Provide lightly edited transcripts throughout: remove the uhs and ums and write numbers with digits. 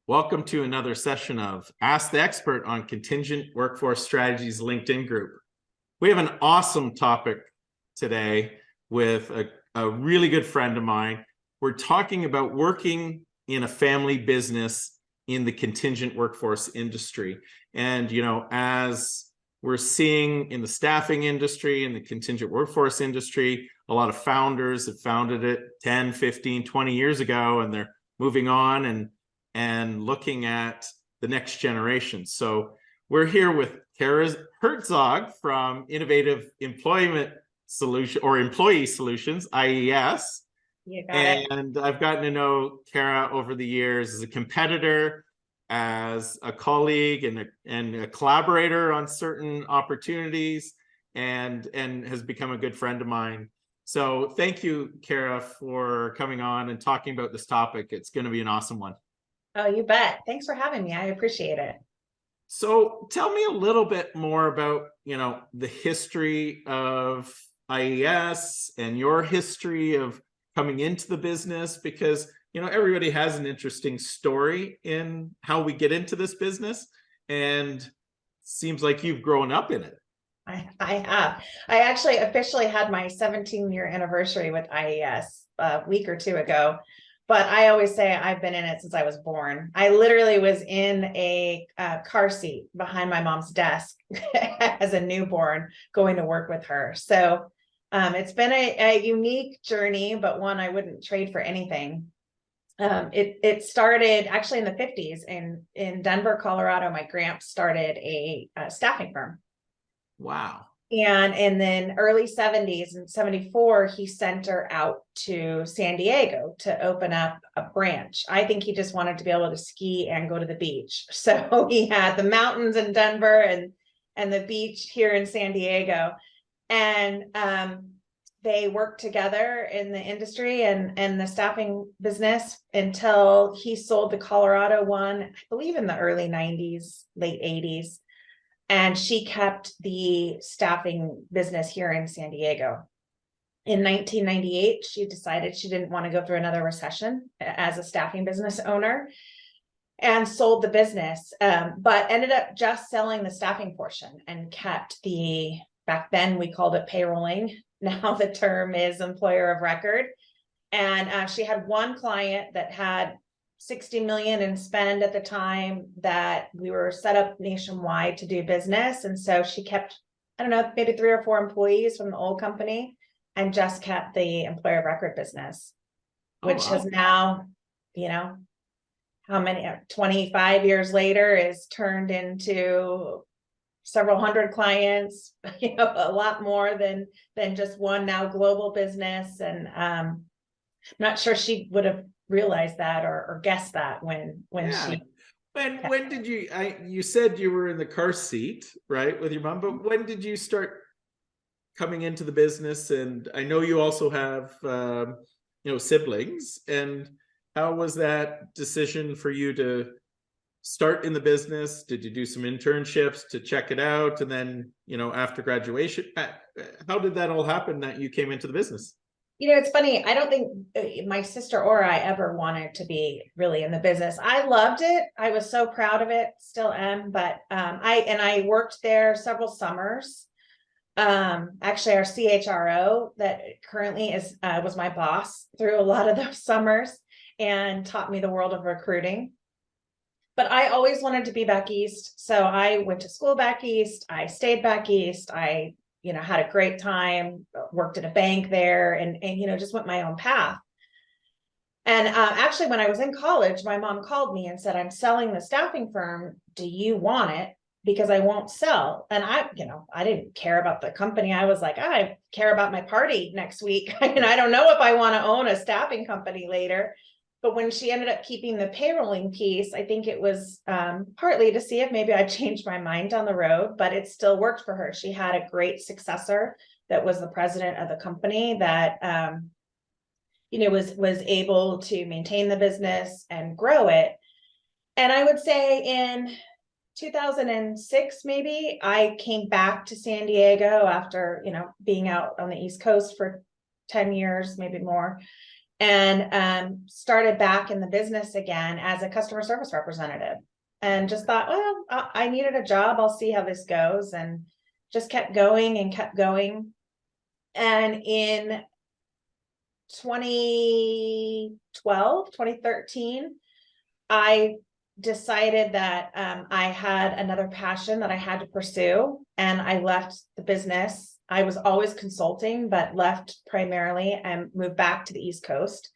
Welcome to another session of Ask the Expert on Contingent Workforce Strategies LinkedIn group. We have an awesome topic today with a really good friend of mine. We're talking about working in a family business in the contingent workforce industry. And, as we're seeing in the staffing industry and the contingent workforce industry, a lot of founders have founded it 10, 15, 20 years ago, and they're moving on and looking at the next generation. So we're here with Karla Hertzog from Innovative Employment Solution or Employee Solutions, IES. You got it. And I've gotten to know Karla over the years as a competitor, as a colleague, and a collaborator on certain opportunities, and has become a good friend of mine. So thank you, Karla, for coming on and talking about this topic. It's going to be an awesome one. Oh, you bet. Thanks for having me. I appreciate it. So tell me a little bit more about, the history of IES and your history of coming into the business, because, everybody has an interesting story in how we get into this business, and seems like you've grown up in it. I have. I actually officially had my 17-year anniversary with IES a week or two ago. But I always say I've been in it since I was born. I literally was in a car seat behind my mom's desk as a newborn going to work with her. So it's been a unique journey, but one I wouldn't trade for anything. It started actually in the 50s in Denver, Colorado. My gramps started a staffing firm. Wow. And then early 70s, in 74, he sent her out to San Diego to open up a branch. I think he just wanted to be able to ski and go to the beach. So he had the mountains in Denver and the beach here in San Diego. And they worked together in the industry and the staffing business until he sold the Colorado one, I believe in the early 90s, late 80s. And she kept the staffing business here in San Diego. In 1998, she decided she didn't want to go through another recession as a staffing business owner and sold the business, but ended up just selling the staffing portion and kept back then we called it payrolling. Now the term is employer of record. And she had one client that had 60 million in spend at the time that we were set up nationwide to do business. And so she kept, I don't know, maybe 3 or 4 employees from the old company and just kept the employer of record business, which has now, how many, 25 years later is turned into several hundred clients, a lot more than just one now global business. And I'm not sure she would have realized that or guessed that when did you said you were in the car seat, right, with your mom, but when did you start coming into the business? And I know you also have siblings, and how was that decision for you to start in the business? Did you do some internships to check it out, and then after graduation, how did that all happen that you came into the business? It's funny. I don't think my sister or I ever wanted to be really in the business. I loved it. I was so proud of it, still am. But I worked there several summers. Actually, our CHRO that currently was my boss through a lot of those summers and taught me the world of recruiting. But I always wanted to be back east. So I went to school back east. I stayed back east. I had a great time, worked at a bank there and just went my own path. And actually, when I was in college, my mom called me and said, I'm selling the staffing firm. Do you want it? Because I won't sell. And I didn't care about the company. I was like, I care about my party next week. And I don't know if I want to own a staffing company later. But when she ended up keeping the payrolling piece, I think it was partly to see if maybe I changed my mind down the road, but it still worked for her. She had a great successor that was the president of the company that, was able to maintain the business and grow it. And I would say in 2006, maybe, I came back to San Diego after, being out on the East Coast for 10 years, maybe more. and started back in the business again as a customer service representative, and just thought, well, I needed a job. I'll see how this goes, and just kept going and kept going. And in 2013, I decided that I had another passion that I had to pursue, and I left the business. I was always consulting, but left primarily and moved back to the East Coast,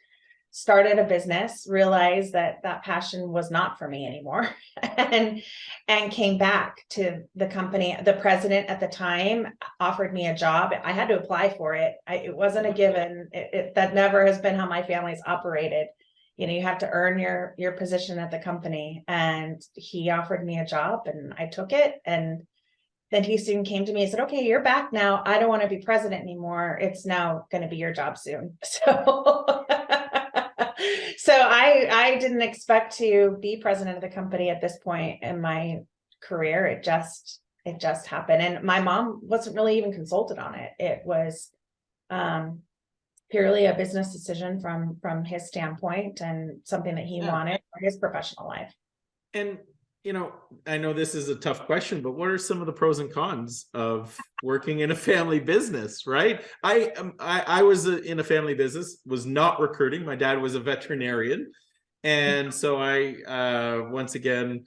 started a business, realized that that passion was not for me anymore, and came back to the company. The president at the time offered me a job. I had to apply for it. It wasn't a given. That never has been how my family's operated. You know, you have to earn your position at the company, and he offered me a job, and I took it. And then he soon came to me and said, okay, you're back now. I don't want to be president anymore. It's now going to be your job soon. So, so I didn't expect to be president of the company at this point in my career. It just happened. And my mom wasn't really even consulted on it. It was purely a business decision from his standpoint, and something that he wanted for his professional life. And you know, I know this is a tough question, but what are some of the pros and cons of working in a family business, right? I was in a family business, was not recruiting. My dad was a veterinarian. And so once again,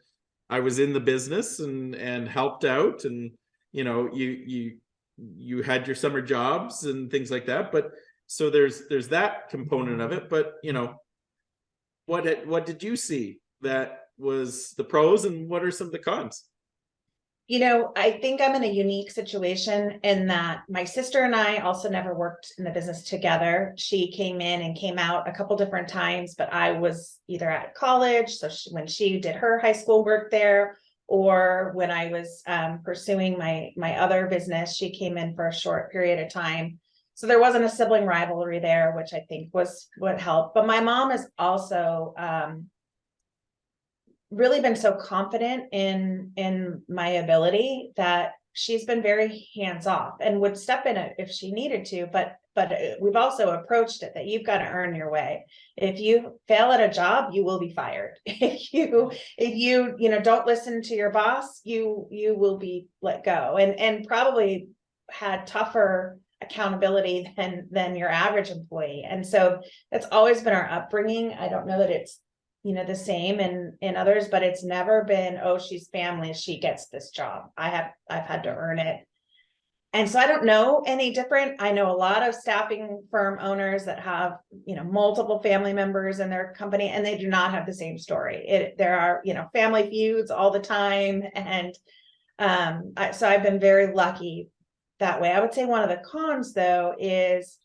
I was in the business and helped out. And, you know, you had your summer jobs and things like that. But so there's that component of it. But, you know, what did you see that was the pros, and what are some of the cons? You know, I think I'm in a unique situation in that my sister and I also never worked in the business together. She came in and came out a couple different times, but I was either at college, so when she did her high school work there, or when I was pursuing my other business, she came in for a short period of time. So there wasn't a sibling rivalry there, which I think was what helped. But my mom is also really been so confident in my ability that she's been very hands-off and would step in it if she needed to, but we've also approached it that you've got to earn your way. If you fail at a job, you will be fired. If you don't listen to your boss, you will be let go, and probably had tougher accountability than your average employee. And so that's always been our upbringing. I don't know that it's the same in others, but it's never been, oh, she's family, she gets this job. I've had to earn it. And so I don't know any different. I know a lot of staffing firm owners that have, multiple family members in their company, and they do not have the same story. There are, family feuds all the time. And so I've been very lucky that way. I would say one of the cons, though, is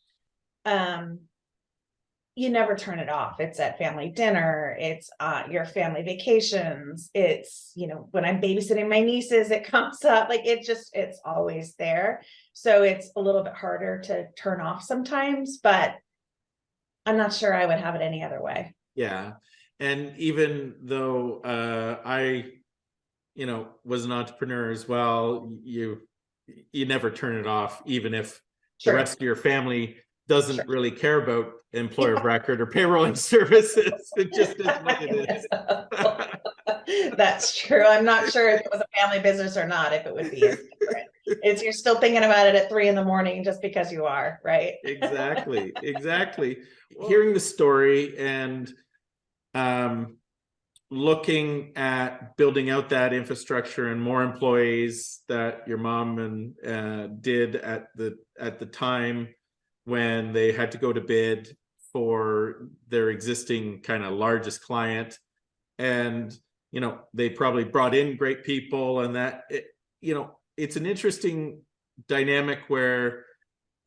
you never turn it off. It's at family dinner. It's your family vacations. It's, when I'm babysitting my nieces, it comes up. Like it's always there. So it's a little bit harder to turn off sometimes, but I'm not sure I would have it any other way. Yeah. And even though I, was an entrepreneur as well, you never turn it off, even if the rest of your family doesn't really care about employer of record or payrolling services. It just is what it is. That's true. I'm not sure if it was a family business or not, if it would be different. You're still thinking about it at 3 a.m. just because you are, right? Exactly. Hearing the story and looking at building out that infrastructure and more employees that your mom did at the time when they had to go to bid for their existing kind of largest client. And, they probably brought in great people, and that, it's an interesting dynamic where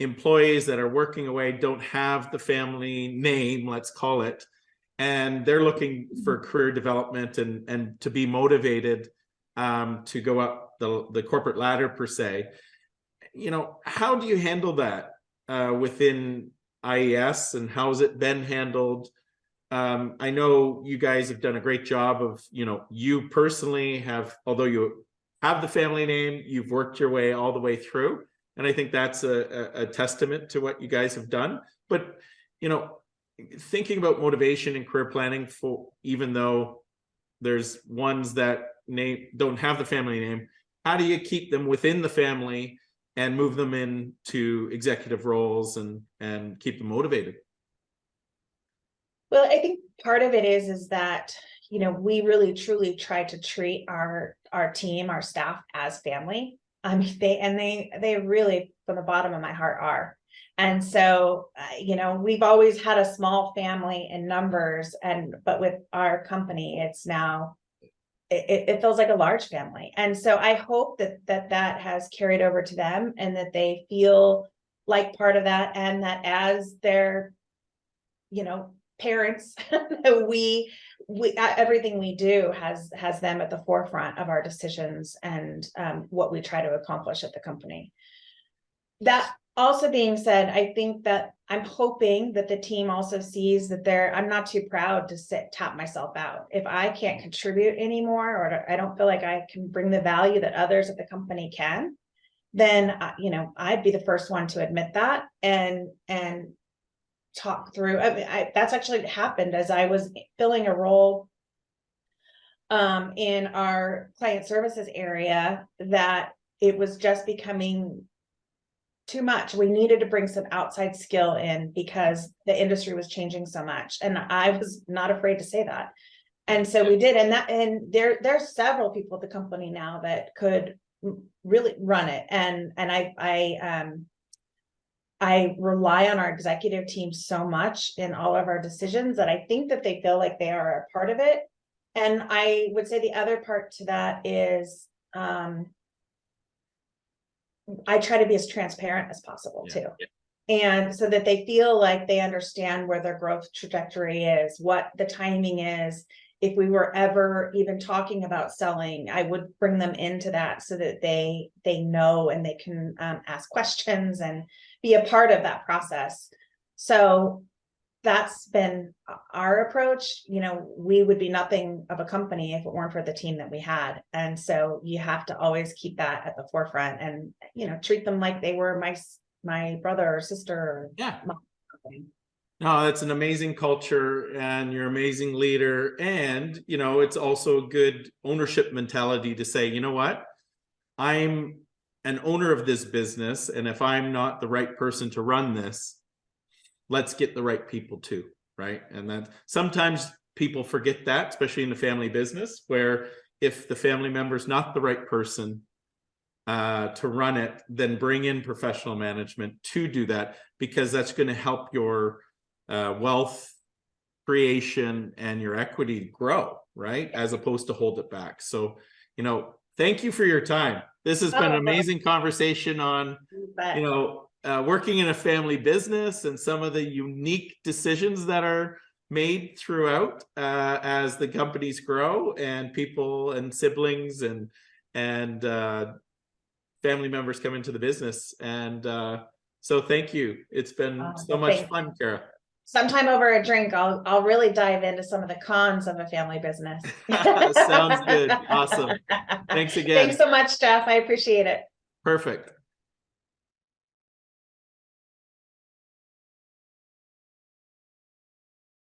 employees that are working away don't have the family name, let's call it, and they're looking for career development and to be motivated to go up the corporate ladder per se. How do you handle that within IES, and how has it been handled? I know you guys have done a great job of, you personally have, although you have the family name, you've worked your way all the way through. And I think that's a testament to what you guys have done. But, thinking about motivation and career planning, for even though there's ones that don't have the family name, how do you keep them within the family and move them into executive roles and keep them motivated? Well, I think part of it is that, we really truly try to treat our team, our staff as family. I mean, they really, from the bottom of my heart, are. And so, we've always had a small family in numbers, but with our company, it's now, it feels like a large family. And so I hope that has carried over to them, and that they feel like part of that, and that as their, parents, we everything we do has them at the forefront of our decisions and what we try to accomplish at the company. That also being said, I think that I'm hoping that the team also sees that I'm not too proud to tap myself out. If I can't contribute anymore, or I don't feel like I can bring the value that others at the company can, then, I'd be the first one to admit that and talk through. I mean, that's actually happened as I was filling a role in our client services area, that it was just becoming too much. We needed to bring some outside skill in because the industry was changing so much, and I was not afraid to say that. And so we did, and there's several people at the company now that could really run it, and I rely on our executive team so much in all of our decisions that I think that they feel like they are a part of it. And I would say the other part to that is I try to be as transparent as possible too. And so that they feel like they understand where their growth trajectory is, what the timing is. If we were ever even talking about selling, I would bring them into that so that they know, and they can ask questions and be a part of that process. So that's been our approach. We would be nothing of a company if it weren't for the team that we had. And so you have to always keep that at the forefront, and, treat them like they were my brother or sister. Or mom. No, that's an amazing culture, and you're an amazing leader. And, it's also a good ownership mentality to say, you know what, I'm an owner of this business, and if I'm not the right person to run this, let's get the right people too, right? And then sometimes people forget that, especially in the family business, where if the family member is not the right person to run it, then bring in professional management to do that, because that's going to help your wealth creation and your equity grow, right? As opposed to hold it back. So, thank you for your time. This has been an amazing conversation on, working in a family business and some of the unique decisions that are made throughout as the companies grow, and people and siblings and family members come into the business. And so thank you. It's been so much fun, Karla. Sometime over a drink, I'll really dive into some of the cons of a family business. Sounds good. Awesome. Thanks again. Thanks so much, Jeff. I appreciate it. Perfect.